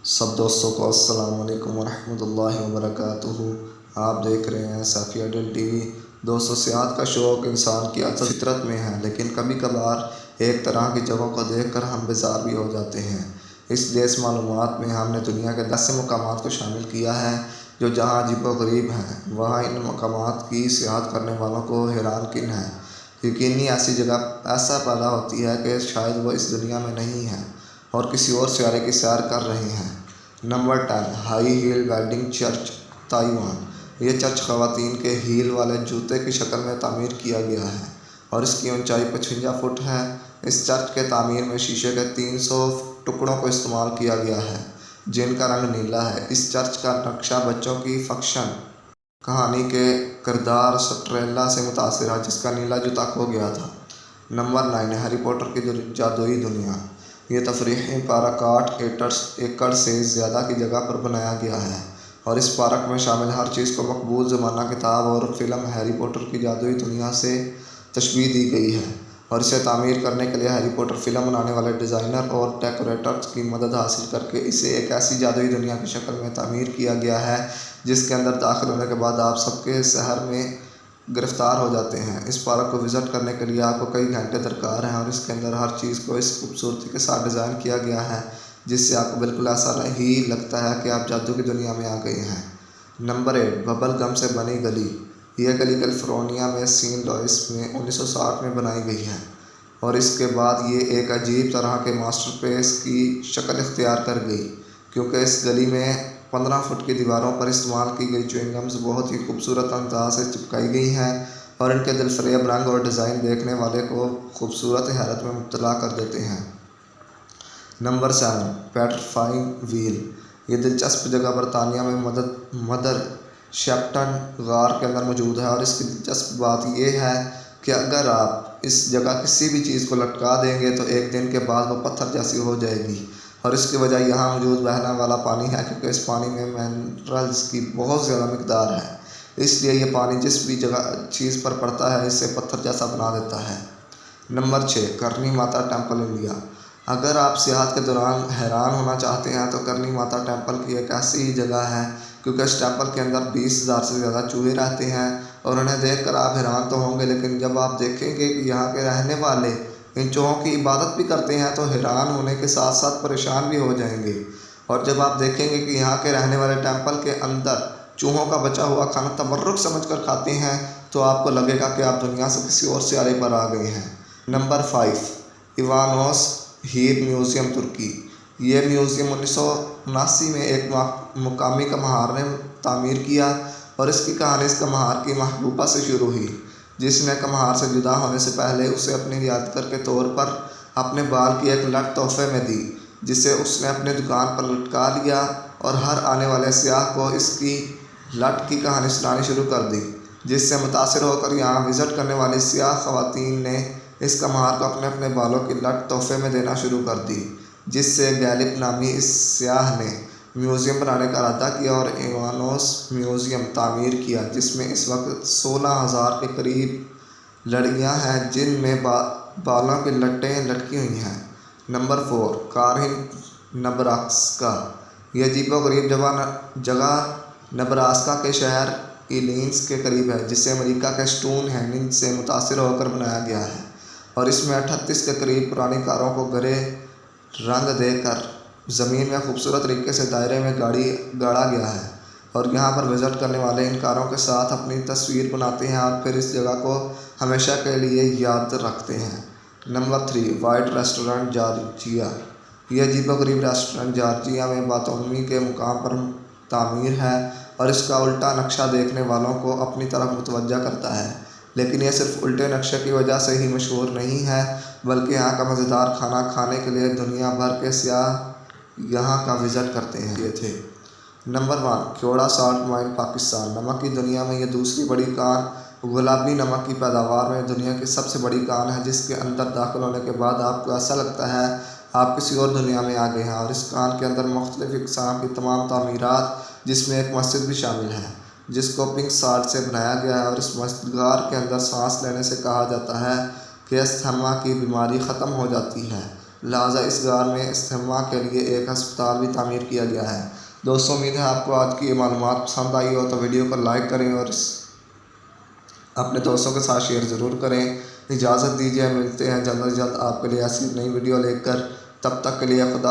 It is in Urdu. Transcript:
سب دوستوں کو السلام علیکم ورحمۃ اللہ وبرکاتہ۔ آپ دیکھ رہے ہیں صافی ایڈل ٹی وی۔ دوستوں، سیاحت کا شوق انسان کی اصل فطرت میں ہے، لیکن کبھی کبھار ایک طرح کی جگہوں کو دیکھ کر ہم بیزار بھی ہو جاتے ہیں۔ اس لیے اس معلومات میں ہم نے دنیا کے 10 مقامات کو شامل کیا ہے جو جہاں عجیب و غریب ہیں، وہاں ان مقامات کی سیاحت کرنے والوں کو حیران کن ہے۔ یقینی ایسی جگہ ایسا پیدا ہوتی ہے کہ شاید وہ اس دنیا میں نہیں ہے اور کسی اور سیارے کی سیر کر رہے ہیں۔ Number 10، high heel wedding church, Taiwan. یہ چرچ خواتین کے ہیل والے جوتے کی شکل میں تعمیر کیا گیا ہے اور اس کی اونچائی 55 فٹ ہے۔ اس چرچ کے تعمیر میں شیشے کے 300 ٹکڑوں کو استعمال کیا گیا ہے جن کا رنگ نیلا ہے۔ اس چرچ کا نقشہ بچوں کی فکشن کہانی کے کردار سنڈریلا سے متاثر ہے جس کا نیلا جوتا کھو گیا تھا۔ نمبر 9، ہیری پوٹر کی جادوئی دنیا۔ یہ تفریحی پارک 8 ایکڑ سے زیادہ کی جگہ پر بنایا گیا ہے اور اس پارک میں شامل ہر چیز کو مقبول زمانہ کتاب اور فلم ہیری پوٹر کی جادوئی دنیا سے تشبیہ دی گئی ہے، اور اسے تعمیر کرنے کے لیے ہیری پوٹر فلم بنانے والے ڈیزائنر اور ڈیکوریٹرز کی مدد حاصل کر کے اسے ایک ایسی جادوئی دنیا کی شکل میں تعمیر کیا گیا ہے جس کے اندر داخل ہونے کے بعد آپ سب کے سحر میں گرفتار ہو جاتے ہیں۔ اس پارک کو وزٹ کرنے کے لیے آپ کو کئی گھنٹے درکار ہیں اور اس کے اندر ہر چیز کو اس خوبصورتی کے ساتھ ڈیزائن کیا گیا ہے جس سے آپ کو بالکل ایسا نہیں لگتا ہے کہ آپ جادو کی دنیا میں آ گئے ہیں۔ نمبر 8، ببل گم سے بنی گلی۔ یہ گلی کیلیفورنیا میں سین لوئس میں 1960 میں بنائی گئی ہے اور اس کے بعد یہ ایک عجیب طرح کے ماسٹر پیس کی شکل اختیار کر گئی، کیونکہ اس گلی میں 15 فٹ کی دیواروں پر استعمال کی گئی چیونگ گمز بہت ہی خوبصورت انداز سے چپکائی گئی ہیں اور ان کے دلفریب رنگ اور ڈیزائن دیکھنے والے کو خوبصورت حیرت میں مبتلا کر دیتے ہیں۔ Number 7، petrifying whale. یہ دلچسپ جگہ برطانیہ میں مدر شیپٹن غار کے اندر موجود ہے اور اس کی دلچسپ بات یہ ہے کہ اگر آپ اس جگہ کسی بھی چیز کو لٹکا دیں گے تو ایک دن کے بعد وہ پتھر جیسی ہو جائے گی، اور اس کی وجہ یہاں موجود بہنے والا پانی ہے، کیونکہ اس پانی میں منرلز کی بہت زیادہ مقدار ہے، اس لیے یہ پانی جس بھی چیز پر پڑتا ہے اسے پتھر جیسا بنا دیتا ہے۔ نمبر 6، کرنی ماتا ٹیمپل، انڈیا۔ اگر آپ سیاحت کے دوران حیران ہونا چاہتے ہیں تو کرنی ماتا ٹیمپل کی ایک ایسی ہی جگہ ہے، کیونکہ اس ٹیمپل کے اندر 20,000 سے زیادہ چوہے رہتے ہیں اور انہیں دیکھ کر آپ حیران تو ہوں گے، لیکن جب آپ دیکھیں گے کہ یہاں کے رہنے والے ان چوہوں کی عبادت بھی کرتے ہیں تو حیران ہونے کے ساتھ ساتھ پریشان بھی ہو جائیں گے، اور جب آپ دیکھیں گے کہ یہاں کے رہنے والے ٹیمپل کے اندر چوہوں کا بچا ہوا کھانا تبرک سمجھ کر کھاتے ہیں تو آپ کو لگے گا کہ آپ دنیا سے کسی اور سیارے پر آ گئے ہیں۔ نمبر 5، ایوانوس ہیر میوزیم، ترکی۔ یہ میوزیم 1979 میں ایک مقامی کمہار نے تعمیر کیا اور اس کی کہانی اس کمہار کی محبوبہ سے شروع ہوئی جس نے کمہار سے جدا ہونے سے پہلے اسے اپنی یادگار کے طور پر اپنے بال کی ایک لٹ تحفے میں دی، جسے اس نے اپنی دکان پر لٹکا لیا اور ہر آنے والے سیاح کو اس کی لٹ کی کہانی سنانی شروع کر دی، جس سے متاثر ہو کر یہاں وزٹ کرنے والی سیاہ خواتین نے اس کمہار کو اپنے اپنے بالوں کی لٹ تحفے میں دینا شروع کر دی، جس سے گیلپ نامی اس سیاح نے میوزیم بنانے کا ارادہ کیا اور ایوانوس میوزیم تعمیر کیا، جس میں اس وقت 16,000 کے قریب لڑیاں ہیں جن میں بالوں کی لٹیں لٹکی ہوئی ہیں۔ نمبر 4، کارہن، نبراسکا۔ یہ عجیب و غریب جگہ نبراسکا کے شہر ایلینس کے قریب ہے جسے امریکہ کے اسٹون ہینج سے متاثر ہو کر بنایا گیا ہے، اور اس میں 38 کے قریب پرانی کاروں کو گرے رنگ دے کر زمین میں خوبصورت طریقے سے دائرے میں گاڑا گیا ہے، اور یہاں پر وزٹ کرنے والے ان کاروں کے ساتھ اپنی تصویر بناتے ہیں اور پھر اس جگہ کو ہمیشہ کے لیے یاد رکھتے ہیں۔ Number 3، white restaurant, Georgia. یہ عجیب و غریب ریسٹورنٹ جارجیا میں باطونی کے مقام پر تعمیر ہے اور اس کا الٹا نقشہ دیکھنے والوں کو اپنی طرف متوجہ کرتا ہے، لیکن یہ صرف الٹے نقشے کی وجہ سے ہی مشہور نہیں ہے بلکہ یہاں کا مزیدار کھانا کھانے کے لیے دنیا بھر کے سیاح یہاں کا وزٹ کرتے ہیں۔ نمبر 1، کیوڑا سالٹ مائن، پاکستان۔ نمک کی دنیا میں یہ دوسری بڑی کان گلابی نمک کی پیداوار میں دنیا کی سب سے بڑی کان ہے، جس کے اندر داخل ہونے کے بعد آپ کو ایسا لگتا ہے آپ کسی اور دنیا میں آ گئے ہیں، اور اس کان کے اندر مختلف اقسام کی تمام تعمیرات جس میں ایک مسجد بھی شامل ہے جس کو پنک سالٹ سے بنایا گیا ہے، اور اس مسجد کے اندر سانس لینے سے کہا جاتا ہے کہ استھما کی بیماری ختم ہو جاتی ہے۔ لہٰذا اس غار میں استحمام کے لیے ایک ہسپتال بھی تعمیر کیا گیا ہے۔ دوستوں امید ہے آپ کو آج کی یہ معلومات پسند آئی ہو، تو ویڈیو کو لائک کریں اور اپنے دوستوں کے ساتھ شیئر ضرور کریں۔ اجازت دیجیے، ملتے ہیں جلد از جلد آپ کے لیے ایسی نئی ویڈیو لے کر، تب تک کے لیے خدا